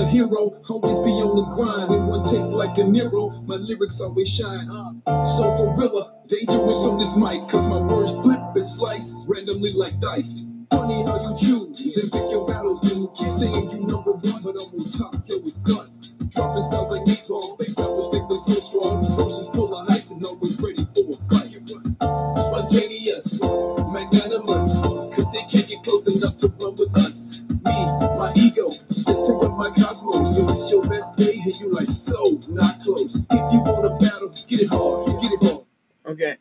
a hero, always be on the grind. In one take like De Niro, my lyrics always shine. So for real, dangerous on this mic, cause my words flip and slice randomly like dice. Funny how you choose and pick your battles, dude. Keep saying you number one, but I'm on top, yo, it's done. Dropping styles like napalm, fake rappers think they're so strong. Verses full of hype and always ready for a fight. Spontaneous, magnanimous, cause they can't get close enough to run with us. Me, my ego, center of my cosmos. Yo, it's your best day, and you like so not close. If you want a battle, get it hard, get it hard. Okay.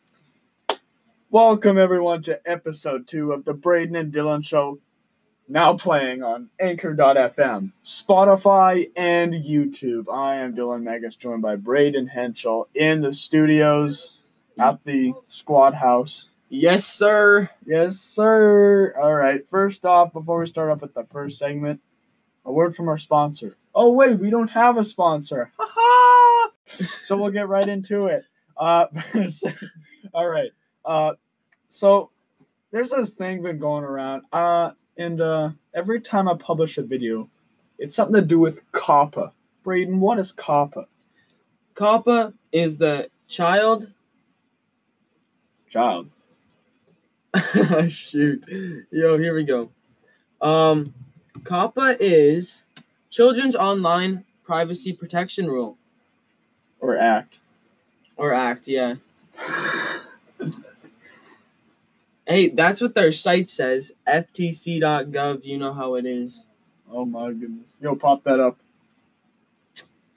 Welcome everyone to episode 2 of the Braden and Dylan Show, now playing on Anchor.fm, Spotify, and YouTube. I am Dylan Magus, joined by Braden Henschel in the studios at the squad house. Yes, sir. Yes, sir. All right. First off, before we start off with the first segment, a word from our sponsor. Oh, wait, we don't have a sponsor. Ha-ha! So we'll get right into it. All right. So there's this thing been going around, and every time I publish a video, it's something to do with C.O.P.P.A. Braden, what is C.O.P.P.A? C.O.P.P.A is the child. Shoot. Yo, here we go. C.O.P.P.A is Children's Online Privacy Protection Rule. Or Act. Or Act, yeah. Hey, that's what their site says. ftc.gov, you know how it is. Oh my goodness. Yo, pop that up.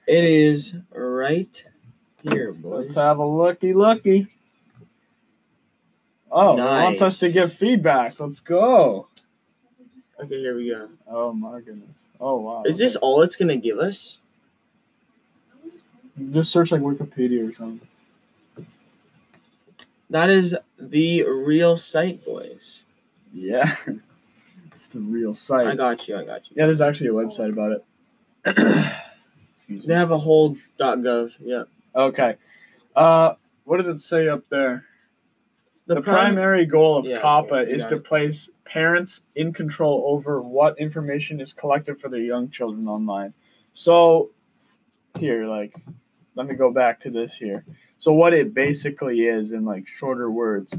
It is right here, boys. Let's have a looky. Oh, nice. It wants us to give feedback. Let's go. Okay, here we go. Oh my goodness. Oh wow. Is this all it's going to give us? Just search like Wikipedia or something. That is the real site, boys. Yeah. It's the real site. I got you. Yeah, there's actually a website about it. Excuse me. They have a whole .gov, yeah. Okay. What does it say up there? The primary goal of C.O.P.P.A is to place parents in control over what information is collected for their young children online. So, here, let me go back to this here. So what it basically is, in shorter words,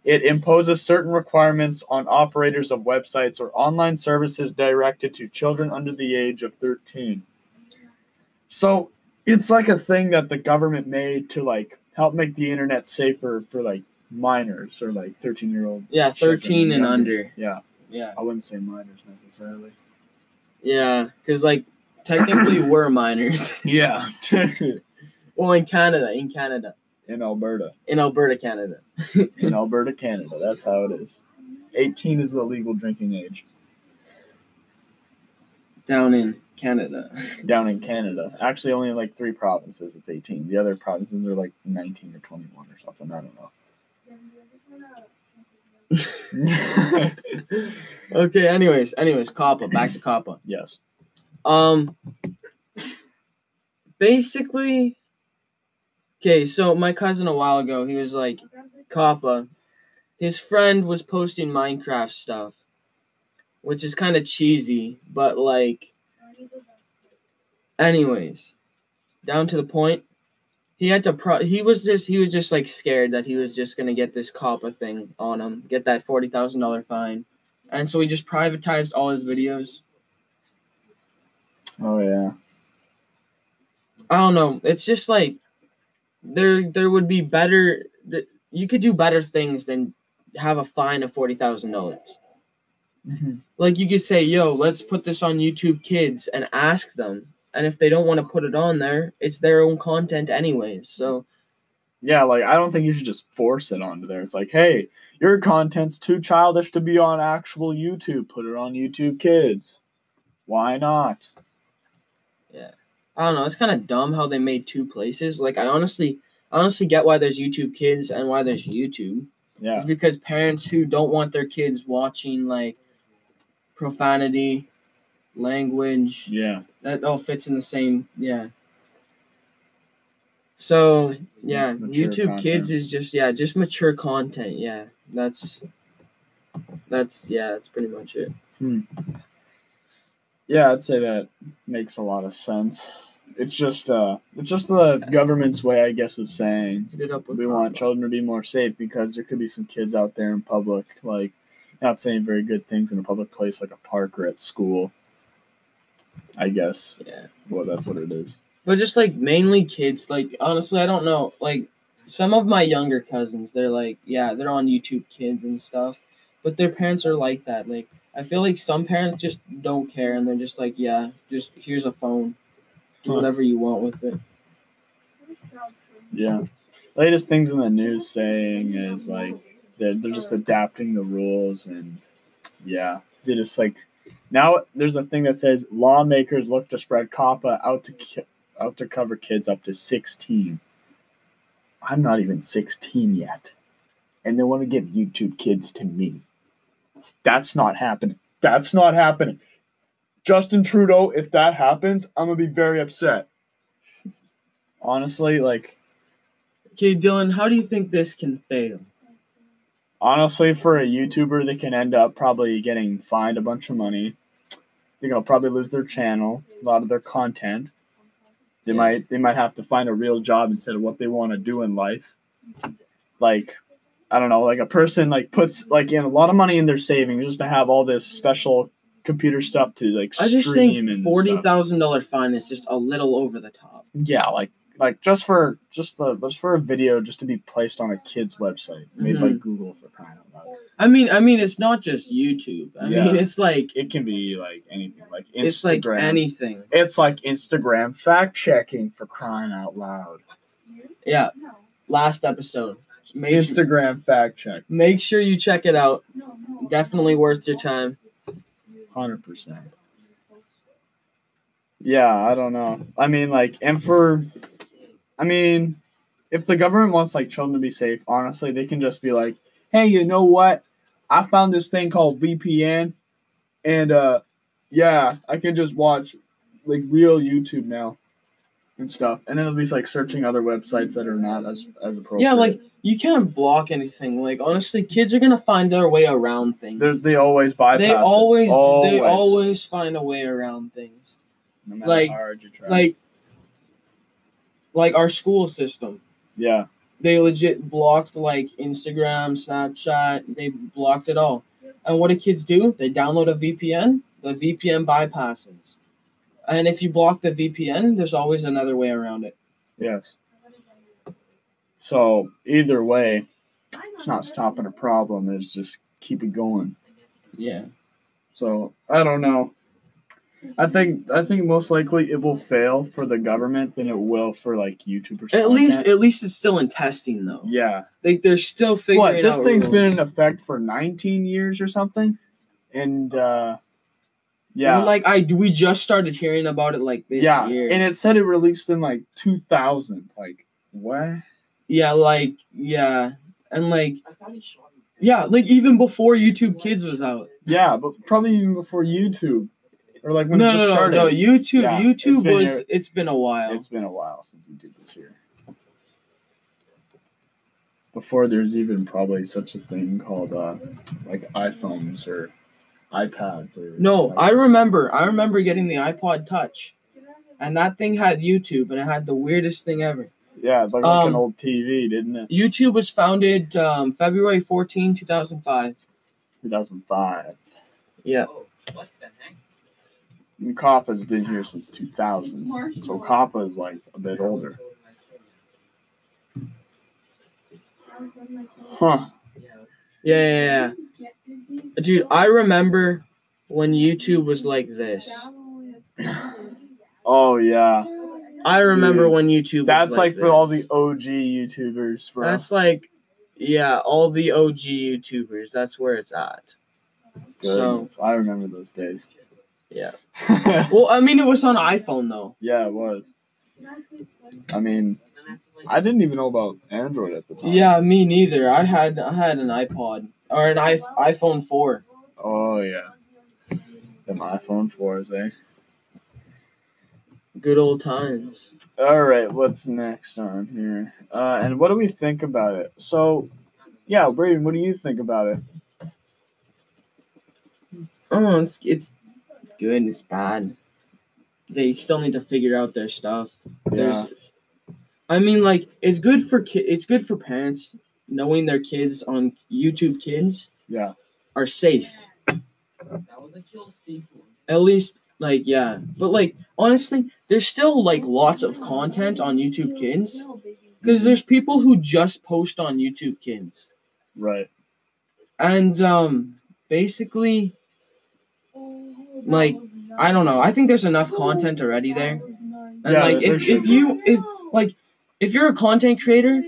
it imposes certain requirements on operators of websites or online services directed to children under the age of 13. So it's like a thing that the government made to help make the internet safer for minors or 13-year-old. Yeah, 13 and under. Yeah. Yeah. I wouldn't say minors necessarily. Yeah, because technically we're minors. Yeah. Well, in Canada. In Alberta. In Alberta, Canada. In Alberta, Canada. That's how it is. 18 is the legal drinking age. Down in Canada. Actually, only in 3 provinces it's 18. The other provinces are 19 or 21 or something. I don't know. Okay, anyways, C.O.P.P.A. Back to C.O.P.P.A. Yes. Basically, okay, so my cousin a while ago, he was like, C.O.P.P.A. His friend was posting Minecraft stuff, which is kind of cheesy, but anyways, down to the point, he had to he was just scared that he was just gonna get this C.O.P.P.A thing on him, get that $40,000 fine, and so he just privatized all his videos. Oh yeah. I don't know. It's just there would be better. You could do better things than have a fine of $40,000. Mm-hmm. You could say, "Yo, let's put this on YouTube Kids," and ask them. And if they don't want to put it on there, it's their own content anyways. So, yeah, I don't think you should just force it onto there. It's hey, your content's too childish to be on actual YouTube. Put it on YouTube Kids. Why not? Yeah. I don't know. It's kind of dumb how they made 2 places. I honestly get why there's YouTube Kids and why there's YouTube. Yeah. It's because parents who don't want their kids watching profanity, language. Yeah. That all fits in the same. Yeah. So yeah, mature YouTube content. Kids is just mature content. Yeah. That's pretty much it. Yeah, I'd say that makes a lot of sense. It's just the government's way, I guess, of saying we want children to be more safe because there could be some kids out there in public, like, not saying very good things in a public place like a park or at school. I guess. Yeah. Well, that's what it is. But just like mainly kids, like honestly, I don't know. Like some of my younger cousins, they're like, yeah, they're on YouTube Kids and stuff, but their parents are like that. Like I feel like some parents just don't care and they're just like, yeah, just here's a phone, do whatever you want with it. Yeah. Latest things in the news saying is like they're just adapting the rules and yeah, they just like now there's a thing that says lawmakers look to spread C.O.P.P.A out to cover kids up to 16. I'm not even 16 yet, and they want to give YouTube Kids to me. That's not happening. That's not happening. Justin Trudeau, if that happens, I'm gonna be very upset. Honestly, like. Okay, Dylan, how do you think this can fail? Honestly, for a YouTuber, they can end up probably getting fined a bunch of money. They're gonna probably lose their channel, a lot of their content. They might have to find a real job instead of what they want to do in life. Like, I don't know, like a person like puts like in a lot of money in their savings just to have all this special computer stuff to like stream. I just think $40,000 fine is just a little over the top. Yeah, like just for a video just to be placed on a kid's website made by Google for crying out loud. I mean, it's not just YouTube. I mean, it's like it can be like anything, like Instagram. It's like anything. It's like Instagram fact checking for crying out loud. Yeah, last episode. Instagram fact check. Make sure you check it out. Definitely worth your time. 100%. Yeah, I don't know. I mean, like, if the government wants like children to be safe, honestly, they can just be like, hey, you know what? I found this thing called VPN, and yeah, I can just watch like real YouTube now and stuff, and then it'll be like searching other websites that are not as appropriate. Yeah, like you can't block anything. Like honestly, kids are gonna find their way around things. They always bypass. They always find a way around things. No matter how hard you try. Like our school system. Yeah. They legit blocked like Instagram, Snapchat. They blocked it all. And what do kids do? They download a VPN. The VPN bypasses. And if you block the VPN, there's always another way around it. Yes. So either way, it's not stopping a problem. It's just keep it going. Yeah. So I don't know. I think most likely it will fail for the government than it will for like YouTubers. At least it's still in testing though. Yeah. Like they're still figuring out. This thing's been in effect for 19 years or something. And yeah. We just started hearing about it like this year. And it said it released in like 2000. Like what? Yeah, and like like even before YouTube Kids was out. Yeah, but probably even before YouTube. Or like when it just started. No, YouTube. Yeah, it's been a while. It's been a while since YouTube was here. Before there's even probably such a thing called like iPhones or iPads or. No, I remember getting the iPod Touch, and that thing had YouTube, and it had the weirdest thing ever. Yeah, it's like an old TV, didn't it? YouTube was founded February 14, 2005. 2005. Yeah. What the heck? And C.O.P.P.A has been here since 2000, so C.O.P.P.A is like a bit older. Huh. Yeah. Dude, I remember when YouTube was like this. Oh, yeah. I remember when YouTube was like this. For all the OG YouTubers, bro. That's like, yeah, all the OG YouTubers. That's where it's at. Goodness, so I remember those days. Yeah. Well, I mean, it was on iPhone, though. Yeah, it was. I mean, I didn't even know about Android at the time. Yeah, me neither. I had an iPod. Or an iPhone 4. Oh, yeah. Them iPhone 4s, eh? Good old times. All right, what's next on here? And what do we think about it? So, yeah, Braden, what do you think about it? Oh, good and it's bad. They still need to figure out their stuff. Yeah. I mean, like, it's good for it's good for parents knowing their kids on YouTube Kids are safe. At least, like, yeah. But, like, honestly, there's still, like, lots of content on YouTube Kids. Because there's people who just post on YouTube Kids. Right. And, basically, like, I don't know. I think there's enough content already there. And, like, if you're a content creator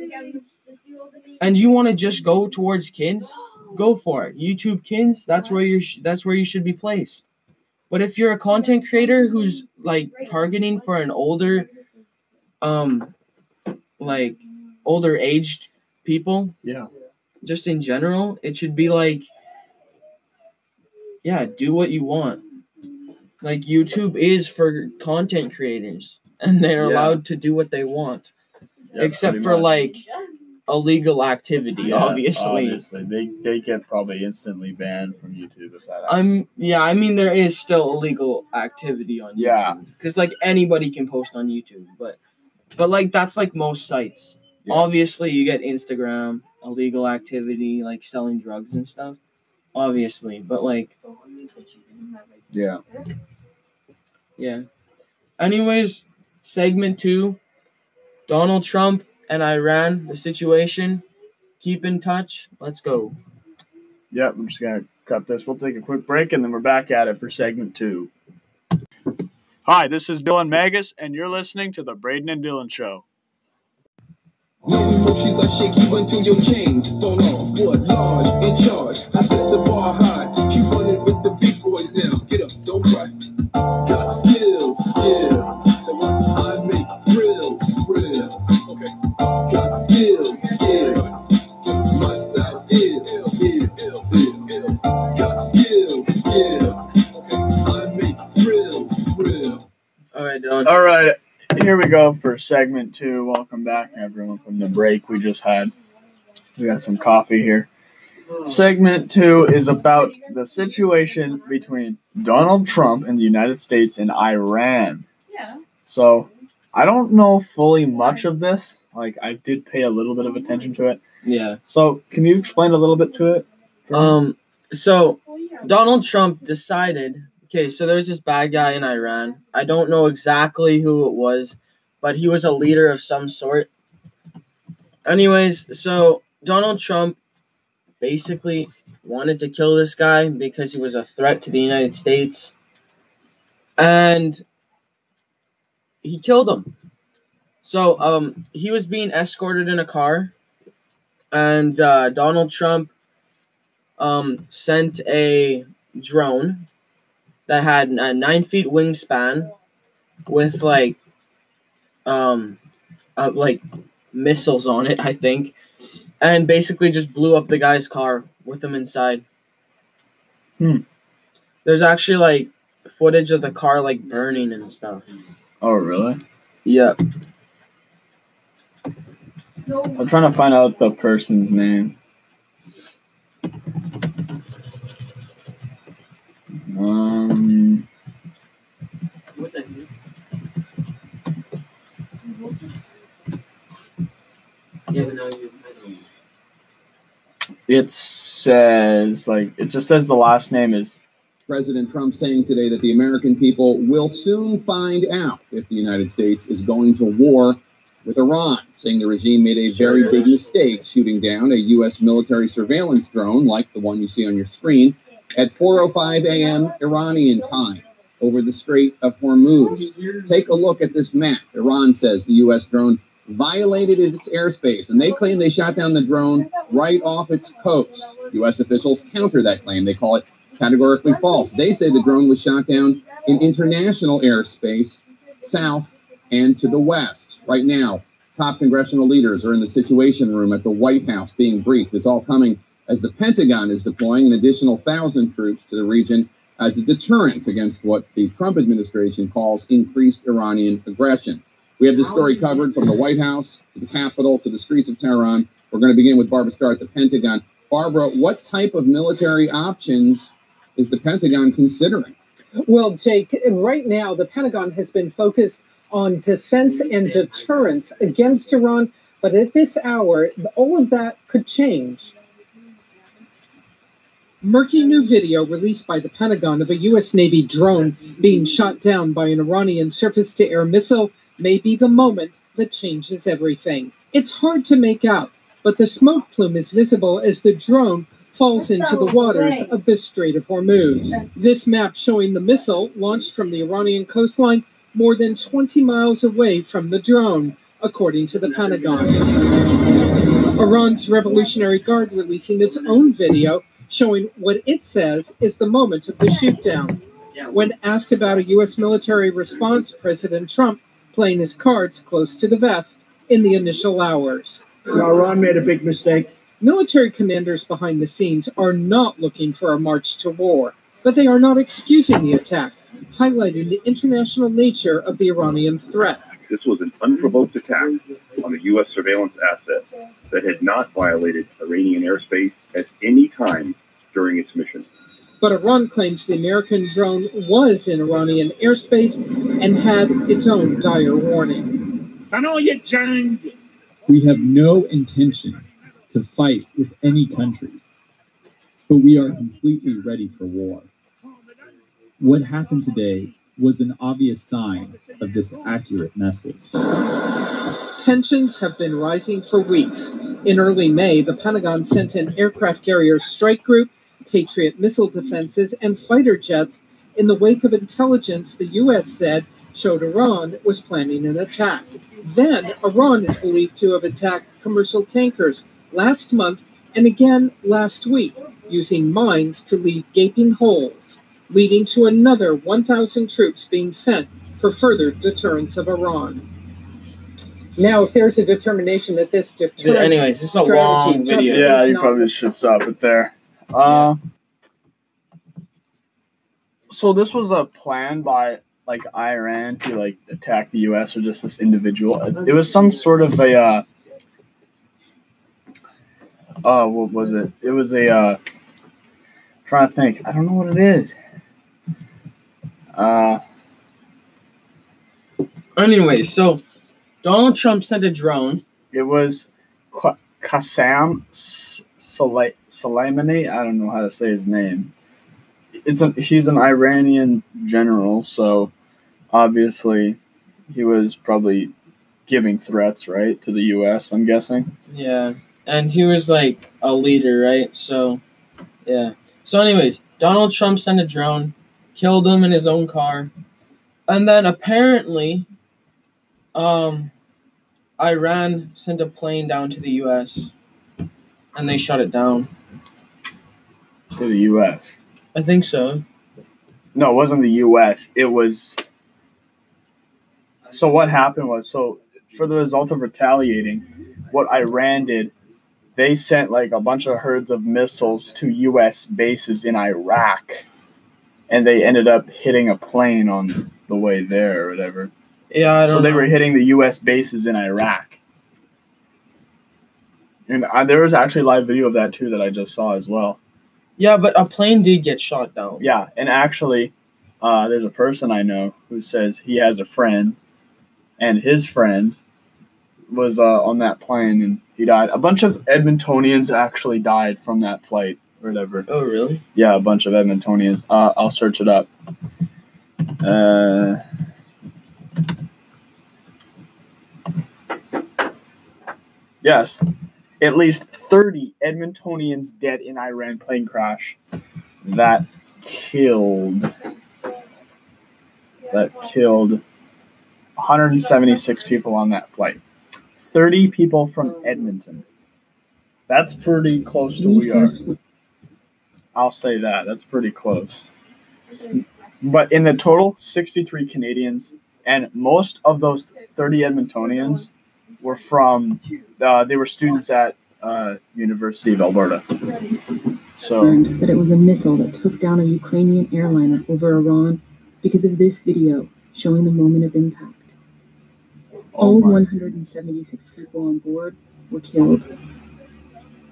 and you want to just go towards kids, go for it. YouTube Kids, that's where you should be placed. But if you're a content creator who's like targeting for an older older aged people, just in general, it should be like, do what you want. Like, YouTube is for content creators and they're allowed to do what they want. Except for like illegal activity, obviously. They get probably instantly banned from YouTube if that happens. I mean there is still illegal activity on YouTube. Because like anybody can post on YouTube, but like that's like most sites. Yeah. Obviously you get Instagram, illegal activity, like selling drugs and stuff. Obviously. But like Yeah. Anyways, segment 2. Donald Trump and Iran, the situation. Keep in touch. Let's go. Yep, I'm just going to cut this. We'll take a quick break, and then we're back at it for segment 2. Hi, this is Dylan Magus, and you're listening to the Braden and Dylan Show. No emotions are shaky until your chains fall off. What? Lord, in charge. I set the bar high. Keep running with the big boys now. Get up, don't cry. Got skills. So I make thrills. Okay. Got skills. My style's ill. Got skills. Okay. I make thrills. All right, Dylan. All right. Here we go for segment 2. Welcome back, everyone, from the break we just had. We got some coffee here. Segment 2 is about the situation between Donald Trump in the United States and Iran. Yeah. So, I don't know fully much of this. Like, I did pay a little bit of attention to it. Yeah. So, can you explain a little bit to it? So, Donald Trump decided... Okay, so there's this bad guy in Iran. I don't know exactly who it was, but he was a leader of some sort. Anyways, so Donald Trump basically wanted to kill this guy because he was a threat to the United States. And he killed him. So he was being escorted in a car. And Donald Trump sent a drone that had a 9 feet wingspan with like missiles on it, I think, and basically just blew up the guy's car with him inside. There's actually like footage of the car like burning and stuff. Oh, really? Yeah. I'm trying to find out the person's name. What the heck? It says, it just says the last name is... President Trump saying today that the American people will soon find out if the United States is going to war with Iran, saying the regime made a very big mistake shooting down a U.S. military surveillance drone like the one you see on your screen at 4:05 a.m. Iranian time over the Strait of Hormuz. Take a look at this map. Iran says the U.S. drone violated its airspace, and they claim they shot down the drone right off its coast. U.S. officials counter that claim. They call it categorically false. They say the drone was shot down in international airspace south and to the west. Right now, top congressional leaders are in the Situation Room at the White House being briefed. This all coming as the Pentagon is deploying an additional 1,000 troops to the region as a deterrent against what the Trump administration calls increased Iranian aggression. We have this story covered from the White House to the Capitol to the streets of Tehran. We're going to begin with Barbara Starr at the Pentagon. Barbara, what type of military options is the Pentagon considering? Well, Jake, right now the Pentagon has been focused on defense and deterrence against Iran, but at this hour, all of that could change. Murky new video released by the Pentagon of a U.S. Navy drone being shot down by an Iranian surface-to-air missile may be the moment that changes everything. It's hard to make out, but the smoke plume is visible as the drone falls into the waters of the Strait of Hormuz. This map showing the missile launched from the Iranian coastline more than 20 miles away from the drone, according to the Pentagon. Iran's Revolutionary Guard releasing its own video showing what it says is the moment of the shootdown. When asked about a U.S. military response, President Trump playing his cards close to the vest in the initial hours. Iran made a big mistake. Military commanders behind the scenes are not looking for a march to war, but they are not excusing the attack, highlighting the international nature of the Iranian threat. This was an unprovoked attack on a U.S. surveillance asset that had not violated Iranian airspace at any time during its mission. But Iran claims the American drone was in Iranian airspace and had its own dire warning. We have no intention to fight with any countries, but we are completely ready for war. What happened today was an obvious sign of this accurate message. Tensions have been rising for weeks. In early May, the Pentagon sent an aircraft carrier strike group, Patriot missile defenses, and fighter jets in the wake of intelligence the U.S. said showed Iran was planning an attack. Then, Iran is believed to have attacked commercial tankers last month and again last week, using mines to leave gaping holes, leading to another 1,000 troops being sent for further deterrence of Iran. Now, if there's a determination that this deterrence anyways, this is a long video. Yeah, you probably should stop it there. So this was a plan by Iran to attack the U.S. or just this individual. It was some sort of a what was it? It was a trying to think. I don't know what it is. Anyway, so Donald Trump sent a drone. It was Qasem Soleimani. I don't know how to say his name. He's an Iranian general, so obviously he was probably giving threats, right, to the U.S., I'm guessing. Yeah, and he was like a leader, right? So, yeah. So anyways, Donald Trump sent a drone, killed him in his own car, and then apparently Iran sent a plane down to the U.S., and they shot it down. To the U.S.? I think so. No, it wasn't the U.S. It was... So what happened was, for the result of retaliating, what Iran did, they sent a bunch of herds of missiles to U.S. bases in Iraq, and they ended up hitting a plane on the way there or whatever. Yeah, I don't know. So they were hitting the U.S. bases in Iraq. And there was actually a live video of that, too, that I just saw as well. Yeah, but a plane did get shot down. Yeah, and actually, there's a person I know who says he has a friend, and his friend was on that plane, and he died. A bunch of Edmontonians actually died from that flight, or whatever. Oh, really? Yeah, a bunch of Edmontonians. I'll search it up. Yes. At least 30 Edmontonians dead in Iran plane crash that killed 176 people on that flight. 30 people from Edmonton. That's pretty close to we are. I'll say that. That's pretty close. But in the total, 63 Canadians, and most of those 30 Edmontonians were from, they were students at University of Alberta. So learned that it was a missile that took down a Ukrainian airliner over Iran because of this video showing the moment of impact. All 176 people on board were killed.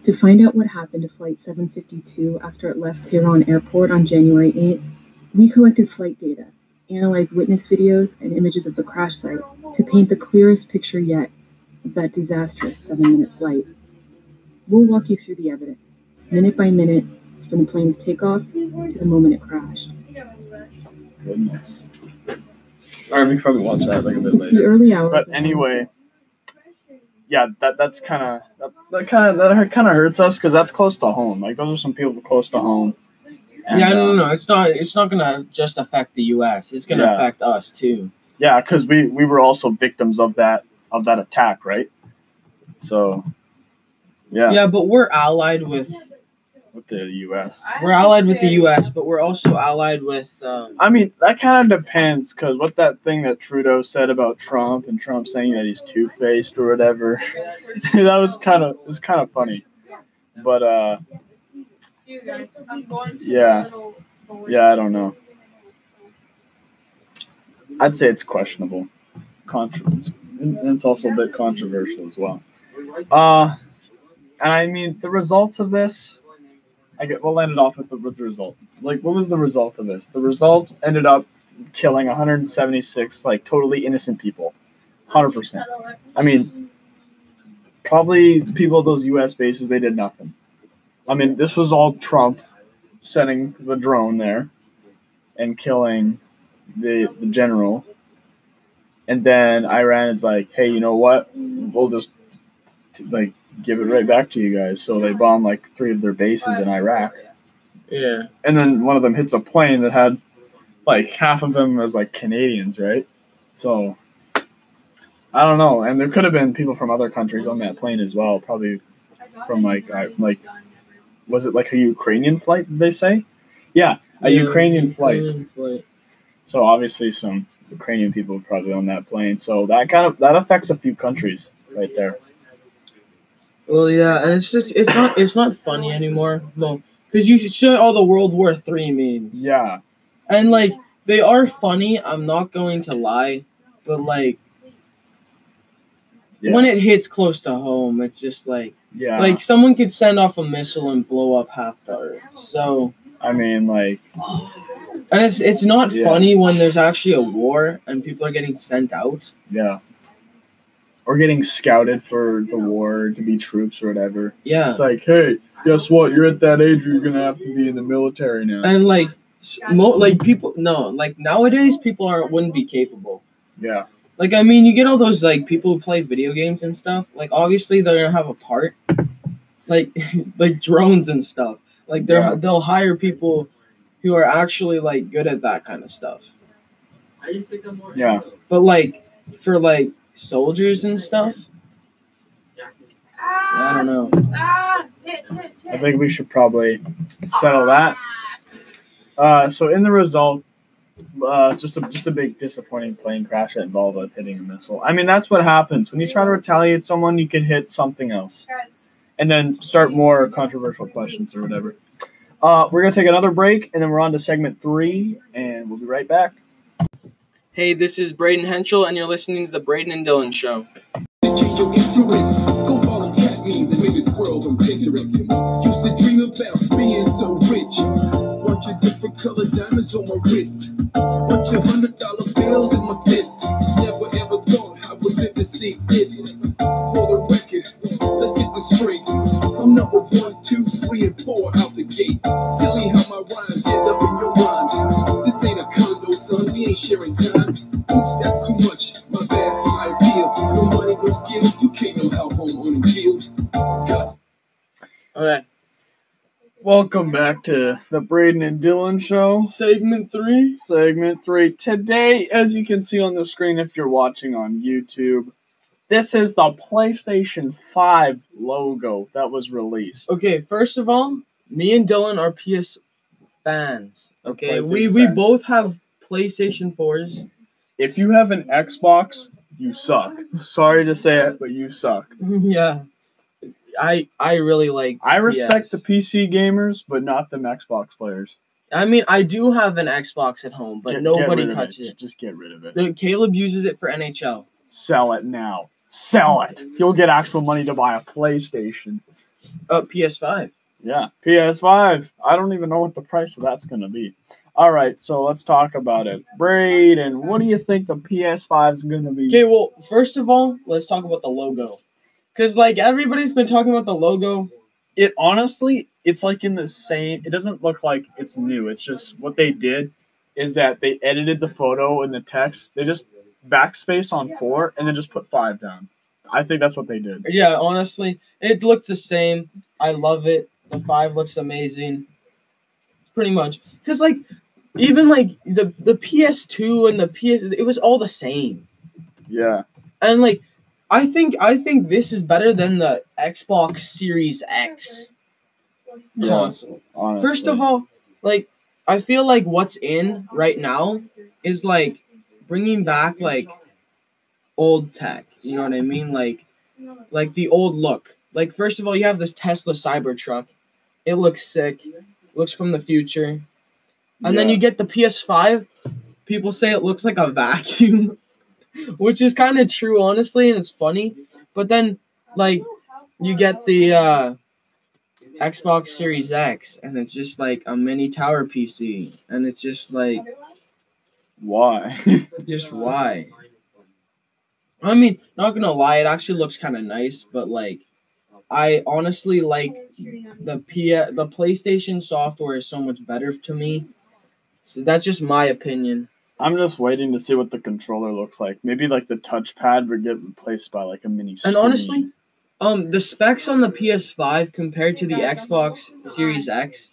To find out what happened to Flight 752 after it left Tehran Airport on January 8th, We collected flight data, analyzed witness videos and images of the crash site to paint the clearest picture yet of that disastrous 7-minute flight. We'll walk you through the evidence, minute by minute, from the plane's takeoff to the moment it crashed. Goodness. All right, we probably watch that like a bit later. It's the early hours. But anyway, yeah, that kind of hurts us because that's close to home. Like those are some people close to home. And, yeah, no. It's not gonna just affect the U.S. It's gonna affect us too. Yeah, because we were also victims of that attack, right? So, yeah. Yeah, but we're allied with the U.S. We're allied with the U.S., but we're also allied with. I mean, that kind of depends, because what that thing that Trudeau said about Trump and Trump saying that he's two-faced or whatever, that was kind of funny, but yeah, I don't know. I'd say it's questionable, and it's also a bit controversial as well. And I mean, the results of this. We'll end it off with the result. Like, what was the result of this? The result ended up killing 176, like, totally innocent people. 100%. I mean, probably people at those U.S. bases, they did nothing. I mean, this was all Trump sending the drone there and killing the general. And then Iran is like, hey, you know what? We'll just, give it right back to you guys. So they bombed like 3 of their bases in Iraq. Yeah. And then one of them hits a plane that had like half of them as like Canadians, right? So I don't know. And there could have been people from other countries on that plane as well. Probably from like was it like a Ukrainian flight, did they say? Yeah, a Ukrainian flight. So obviously some Ukrainian people probably on that plane. So that affects a few countries right there. Well, yeah, and it's not funny anymore. No, because you show all the World War III memes. Yeah, and like they are funny. I'm not going to lie, but like when it hits close to home, it's just like like someone could send off a missile and blow up half the Earth. So I mean, like, and it's not funny when there's actually a war and people are getting sent out. Yeah. Or getting scouted for the war to be troops or whatever. Yeah. It's like, hey, guess what? You're at that age where you're going to have to be in the military now. And, people... No, like, nowadays, people wouldn't be capable. Yeah. Like, I mean, you get all those, like, people who play video games and stuff. Like, obviously, they're going to have a part. Like, like drones and stuff. Like, they'll hire people who are actually, like, good at that kind of stuff. Yeah. But, like, for, like... soldiers and stuff. I don't know. I think we should probably settle that. So in the result, just a big disappointing plane crash that involved hitting a missile. I mean, that's what happens when you try to retaliate someone. You can hit something else, and then start more controversial questions or whatever. We're gonna take another break, and then we're on to segment 3, and we'll be right back. Hey, this is Braden Henschel, and you're listening to the Braden and Dylan Show. Change your interest. Go follow cat memes and maybe squirrels on Pinterest. Used to dream about being so rich. Bunch of different colored diamonds on my wrist. Bunch of $100 bills in my fist. Never ever thought I would live to see this. For the record, let's get this straight. I'm number 1, 2, 3, and 4 out the gate. Silly how my rhymes end up in your rhymes. This ain't a condo, son. We ain't sharing time. Oops, that's too much. My bad, high idea. No money, no skills. You can't know how homeowning feels. Okay. Welcome back to the Braden and Dylan Show. Segment 3. Segment 3. Today, as you can see on the screen if you're watching on YouTube, this is the PlayStation 5 logo that was released. Okay, first of all, me and Dylan are PS fans. Okay, we fans. both have PlayStation 4s. If you have an Xbox, you suck. Sorry to say it, but you suck. Yeah. I really like I respect the PC gamers, but not them Xbox players. I mean, I do have an Xbox at home, but nobody touches it. Just get rid of it. Caleb uses it for NHL. Sell it now. Sell it. You'll get actual money to buy a PlayStation. PS5. Yeah, PS5. I don't even know what the price of that's going to be. All right, so let's talk about it. Braden, what do you think the PS5 is gonna be? Okay, well, first of all, let's talk about the logo. Because, like, everybody's been talking about the logo. It honestly, it's like in the same. It doesn't look like it's new. It's just what they did is that they edited the photo and the text. They just backspace on 4 and then just put 5 down. I think that's what they did. Yeah, honestly, it looks the same. I love it. The 5 looks amazing. Pretty much. Because, like, even, like, the PS2 and the PS... It was all the same. Yeah. And, like, I think this is better than the Xbox Series X console. Honestly. First of all, like, I feel like what's in right now is, like, bringing back, like, old tech. You know what I mean? Like the old look. Like, first of all, you have this Tesla Cybertruck. It looks sick. Looks from the future. And then you get the PS5. People say it looks like a vacuum, which is kind of true, honestly, and it's funny. But then, like, you get the Xbox Series X, and it's just like a mini tower PC, and it's just like, why? Just why? I mean, not gonna lie, it actually looks kind of nice, but like, I honestly like the PlayStation software is so much better to me. So that's just my opinion. I'm just waiting to see what the controller looks like. Maybe like the touchpad would get replaced by like a mini screen. And honestly, the specs on the PS5 compared to the Xbox Series X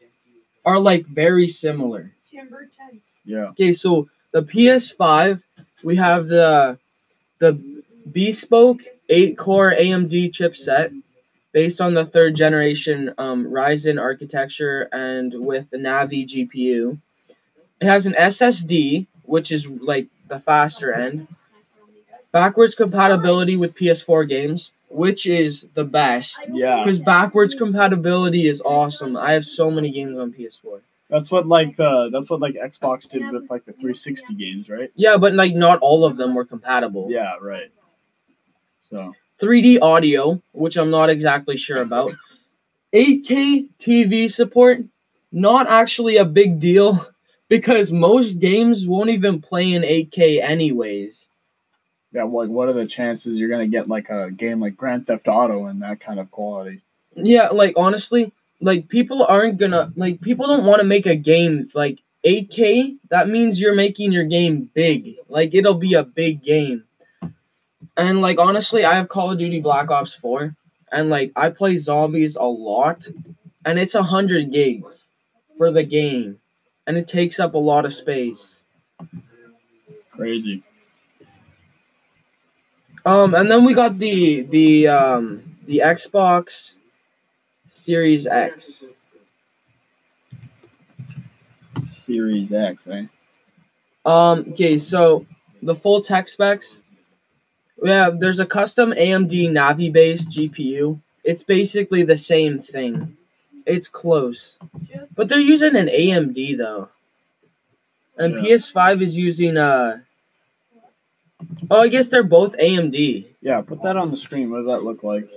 are like very similar. Yeah. Okay, so the PS5, we have the bespoke 8-core AMD chipset based on the 3rd generation Ryzen architecture and with the Navi GPU. It has an SSD, which is like the faster end. Backwards compatibility with PS4 games, which is the best. Yeah. Because backwards compatibility is awesome. I have so many games on PS4. That's what Xbox did with like the 360 games, right? Yeah, but like not all of them were compatible. Yeah, right. So 3D audio, which I'm not exactly sure about. 8K TV support, not actually a big deal because most games won't even play in 8K anyways. Yeah, like what are the chances you're gonna get like a game like Grand Theft Auto in that kind of quality? Yeah, like honestly, like people don't want to make a game like 8K. That means you're making your game big. Like it'll be a big game. And like honestly, I have Call of Duty Black Ops 4, and like I play zombies a lot, and it's 100 gigs for the game, and it takes up a lot of space. Crazy. And then we got the Xbox Series X. Series X, eh? Okay, so the full tech specs. Yeah, there's a custom AMD Navi-based GPU. It's basically the same thing. It's close. But they're using an AMD, though. And yeah. PS5 is using, I guess they're both AMD. Yeah, put that on the screen. What does that look like?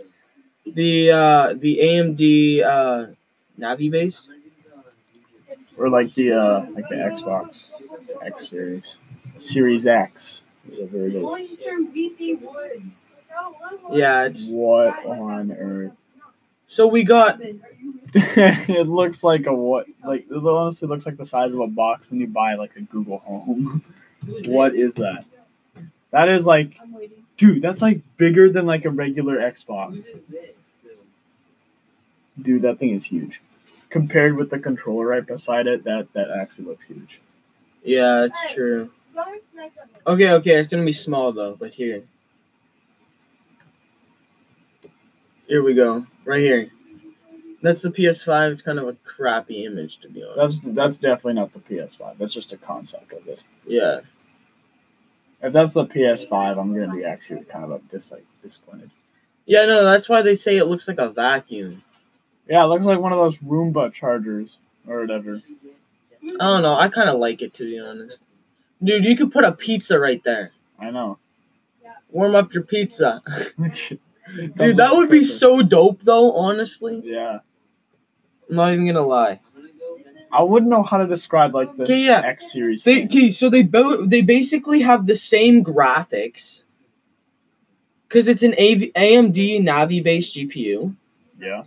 The AMD, Navi-based? Or like the Xbox X Series. Series X. Whatever it is. Yeah, it's... What on earth? So we got... It looks like a what? Like, it honestly looks like the size of a box when you buy, like, a Google Home. What is that? That is, like... Dude, that's, like, bigger than, like, a regular Xbox. Dude, that thing is huge. Compared with the controller right beside it, that actually looks huge. Yeah, it's true. Okay, it's gonna be small though, but here we go, right here. That's the PS5. It's kind of a crappy image, to be honest. That's definitely not the PS5. That's just a concept of it. Yeah. If that's the PS5, I'm gonna be actually kind of disappointed. Yeah, no, that's why they say it looks like a vacuum. Yeah, it looks like one of those Roomba chargers or whatever. I don't know. I kind of like it, to be honest. Dude, you could put a pizza right there. I know. Warm up your pizza. Dude, that would be so dope, though, honestly. Yeah. I'm not even gonna lie. I wouldn't know how to describe like this X series. So they basically have the same graphics. Because it's an AMD Navi-based GPU. Yeah.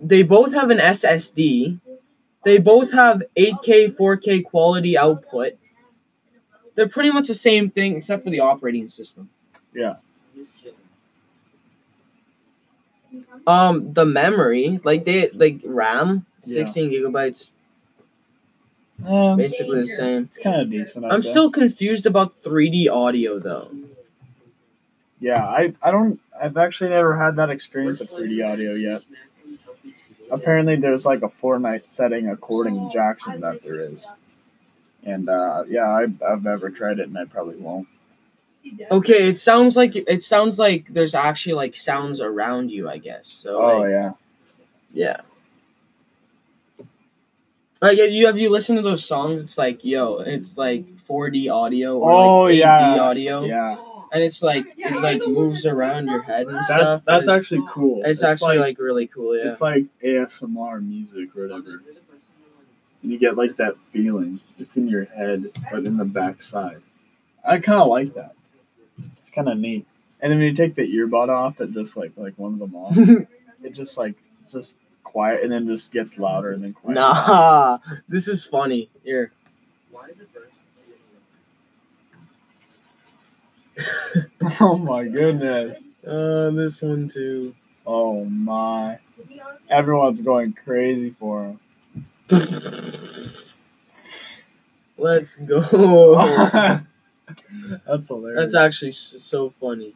They both have an SSD. They both have 8K, 4K quality output. They're pretty much the same thing except for the operating system. Yeah. The memory, like RAM, 16 gigabytes. Basically the same. It's kind of decent. I'm still confused about 3D audio though. Yeah, I've actually never had that experience of 3D audio yet. Apparently there's like a Fortnite setting according to Jackson that there is. And I've never tried it and I probably won't. Okay, it sounds like there's actually like sounds around you, I guess. So yeah. Like have you listened to those songs? It's like it's like 4D audio or 8D audio. Yeah. And it's like it like moves around your head and stuff. That's actually cool. It's actually like really cool, yeah. It's like ASMR music or whatever. And you get like that feeling. It's in your head, but in the backside. I kinda like that. It's kinda neat. And then when you take the earbud off, it just like one of them off. It's just quiet and then just gets louder and then quiet. Nah, this is funny. Here. Oh my goodness. This one too. Oh my. Everyone's going crazy for him. Let's go. That's hilarious. That's actually so funny.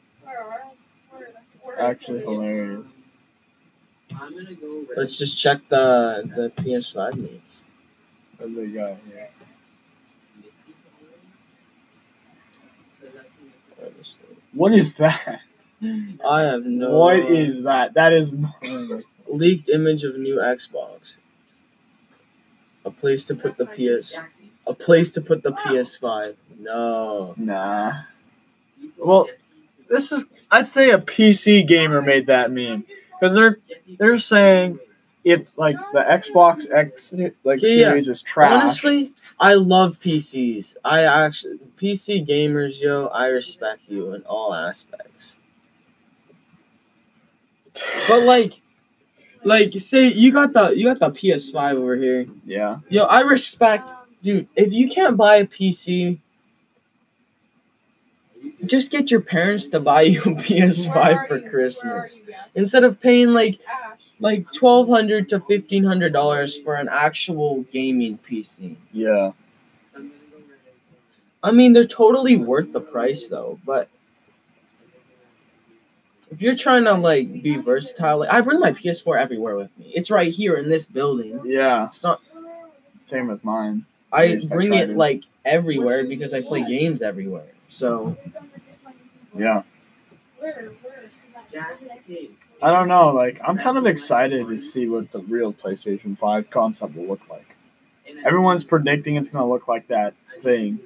It's actually hilarious. Let's just check the PS5 names. What do they got here? What is that? I have no. What is that? That is leaked image of new Xbox. A place to put the PS5. No. Nah. Well, this is. I'd say a PC gamer made that meme because they're saying it's like the Xbox X series is trash. Honestly, I love PCs. PC gamers, I respect you in all aspects. But like say you got the PS5 over here. Yeah. I respect, dude. If you can't buy a PC, just get your parents to buy you a PS5 for Christmas instead of paying like $1,200 to $1,500 for an actual gaming PC. Yeah. I mean, they're totally worth the price though, but if you're trying to be versatile, I bring my PS4 everywhere with me. It's right here in this building. Yeah. It's not. Same with mine. I bring it everywhere because I play games everywhere. So. Yeah. I don't know. I'm kind of excited to see what the real PlayStation 5 concept will look like. Everyone's predicting it's gonna look like that thing.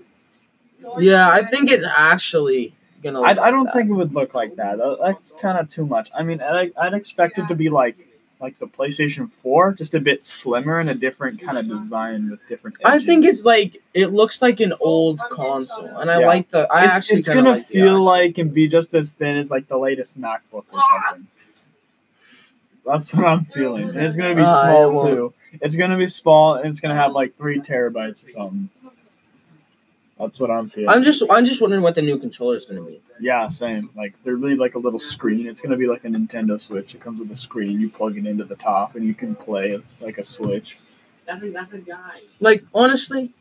Yeah, I think it's actually gonna. I don't think it would look like that. That's kind of too much. I mean, I'd expect it to be like the PlayStation 4, just a bit slimmer and a different kind of design with different edges. I think it's it looks like an old console, and I like the. It's gonna feel and be just as thin as the latest MacBook or something. That's what I'm feeling. And it's gonna be small too. It's gonna be small and it's gonna have 3 terabytes or something. That's what I'm feeling. I'm just wondering what the new controller is gonna be. Yeah, same. They're really a little screen. It's gonna be like a Nintendo Switch. It comes with a screen. You plug it into the top and you can play like a Switch. That's a guy. Honestly,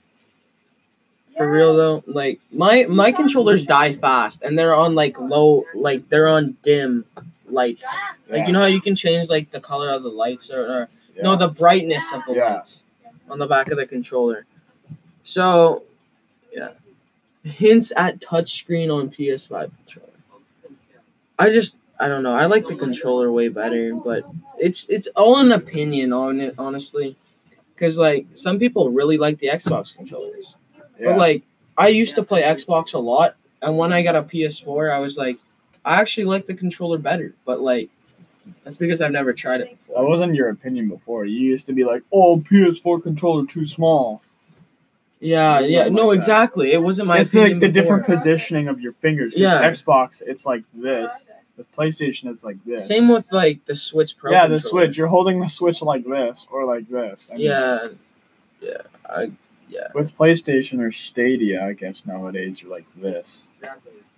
for real though, my controllers die fast and they're on low, they're on dim lights. You know how you can change the color of the lights or no, the brightness of the lights on the back of the controller. So. Yeah. Hints at touchscreen on PS5 controller. I don't know. I like the controller way better, but it's all an opinion on it, honestly. Because some people really like the Xbox controllers. Yeah. But I used to play Xbox a lot, and when I got a PS4, I was I actually like the controller better. But That's because I've never tried it before. That wasn't your opinion before. You used to be like, "Oh, PS4 controller too small." Yeah, no, exactly. It wasn't my opinion. It's like the before. different positioning of your fingers. Yeah. Xbox, it's like this. With PlayStation, it's like this. Same with like the Switch Pro. Yeah, controller. the Switch. You're holding the Switch like this or like this. I mean, yeah. With PlayStation or Stadia, I guess nowadays you're like this.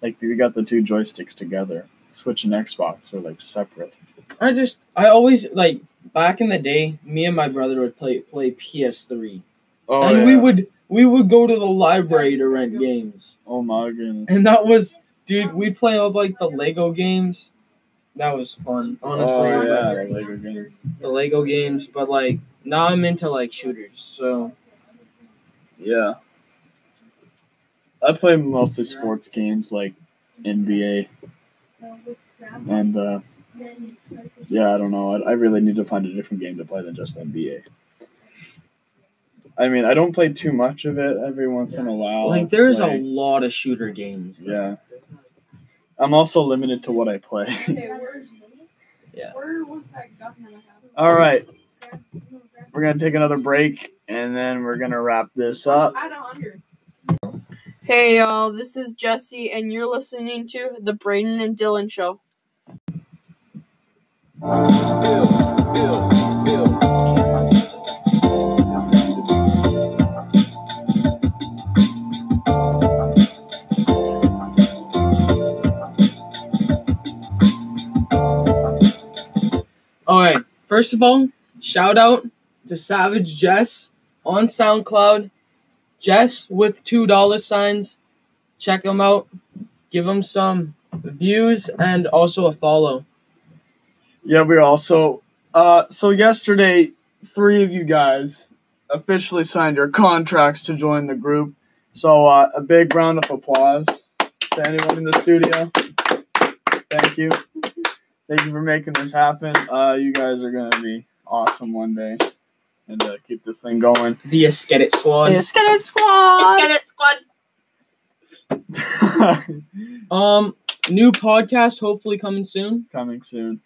Like you got the two joysticks together. Switch and Xbox are like separate. I always like back in the day. Me and my brother would play PS3, and we would go to the library to rent games. Oh my goodness! And that was, dude, we'd play all like the Lego games. That was fun, honestly. Oh yeah, the Lego games. The Lego games, but like now I'm into like shooters. So yeah, I play mostly sports games like NBA, and yeah, I don't know. I really need to find a different game to play than just NBA. I mean, I don't play too much of it. Every once in a while, like there's a lot of shooter games. Yeah. I'm also limited to what I play. Yeah. All right. We're going to take another break, and then we're going to wrap this up. Hey, y'all. This is Jesse, and you're listening to the Braden and Dylan Show. All right. First of all, shout out to Savage Jess on SoundCloud. Jess with $2 Check him out. Give him some views and also a follow. Yeah, we're also... so yesterday, 3 of you guys officially signed your contracts to join the group. So a big round of applause to anyone in the studio. Thank you. Thank you for making this happen. You guys are going to be awesome one day. And keep this thing going. The Eskedit Squad. Eskedit Squad. Eskedit Squad. New podcast hopefully coming soon. Coming soon.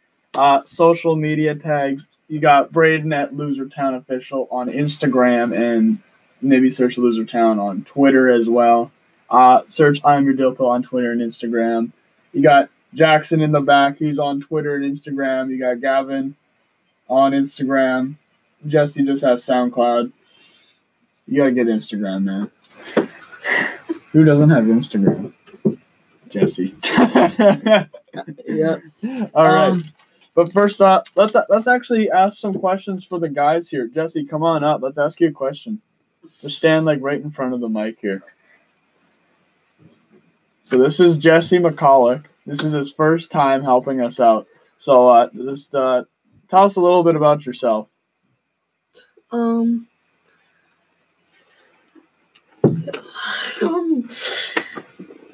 Social media tags. You got Braden at Losertown Official on Instagram, and maybe search Losertown on Twitter as well. Search I'm Your Dilpo on Twitter and Instagram. You got Jackson in the back. He's on Twitter and Instagram. You got Gavin on Instagram. Jesse just has SoundCloud. You gotta get Instagram, man. Who doesn't have Instagram? Jesse. Yeah. All right. But first up, let's actually ask some questions for the guys here. Jesse, come on up. Let's ask you a question. Just stand like right in front of the mic here. So this is Jesse McCulloch. This is his first time helping us out. So just tell us a little bit about yourself.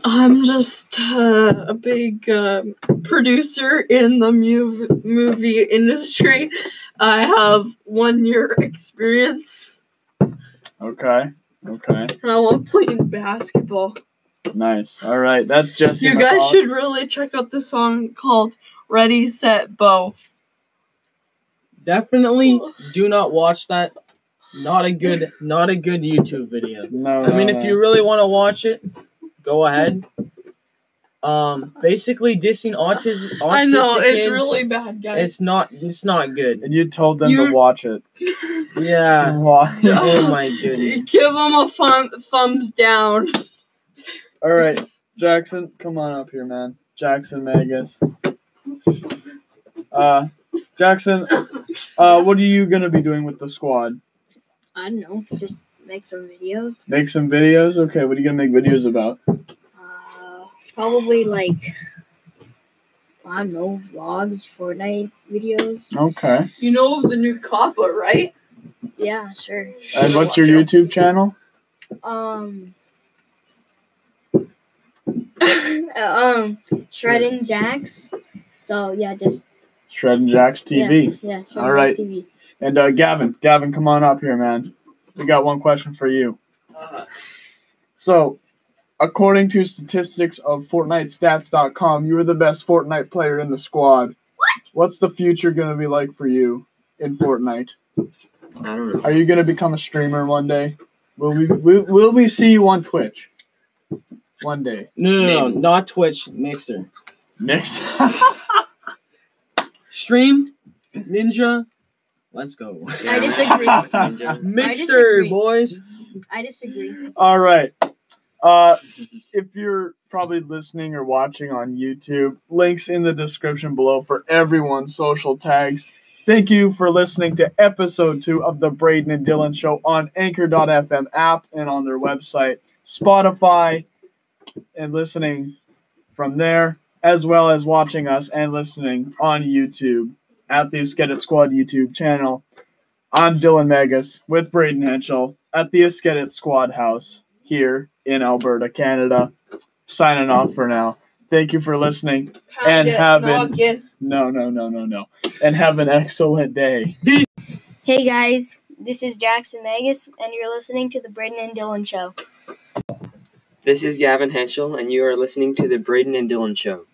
I'm just a big producer in the movie industry. I have 1 year experience. Okay. And I love playing basketball. Nice. All right. That's Jesse. You guys should really check out the song called Ready, Set, Bow. Definitely do not watch that. Not a good YouTube video. No. I mean, if you really want to watch it, go ahead. Basically dissing autistic I know, it's kids, really bad, guys. It's not good. And you told them to watch it. Yeah. Why? Oh my goodness. Give them a thumbs down. All right, Jackson, come on up here, man. Jackson Magus. Jackson, what are you gonna be doing with the squad? I don't know, just make some videos. Make some videos? Okay, what are you gonna make videos about? Probably like, I don't know, vlogs, Fortnite videos. Okay. You know of the new C.O.P.P.A, right? Yeah, sure. And what's your YouTube channel? Shredding Jacks. So yeah, just Shredding Jacks TV. Yeah, Shredding All right. Jacks TV. And Gavin, come on up here, man. We got one question for you. So, according to statistics of FortniteStats.com, you were the best Fortnite player in the squad. What? What's the future going to be like for you in Fortnite? I don't know. Are you going to become a streamer one day? Will we see you on Twitch one day? No, not Twitch. Mixer. Stream, Ninja. Let's go. I disagree. Mixer, boys. I disagree. All right. If you're probably listening or watching on YouTube, links in the description below for everyone's social tags. Thank you for listening to episode 2 of the Braden and Dylan Show on Anchor.fm app and on their website, Spotify, and listening from there, as well as watching us and listening on YouTube at the Esketit Squad YouTube channel. I'm Dylan Megas with Braden Henschel at the Esketit Squad House here in Alberta, Canada. Signing off for now. Thank you for listening and have an excellent day. Peace. Hey guys, this is Jackson Magus, and you're listening to the Braden and Dylan Show. This is Gavin Henschel, and you are listening to the Braden and Dylan Show.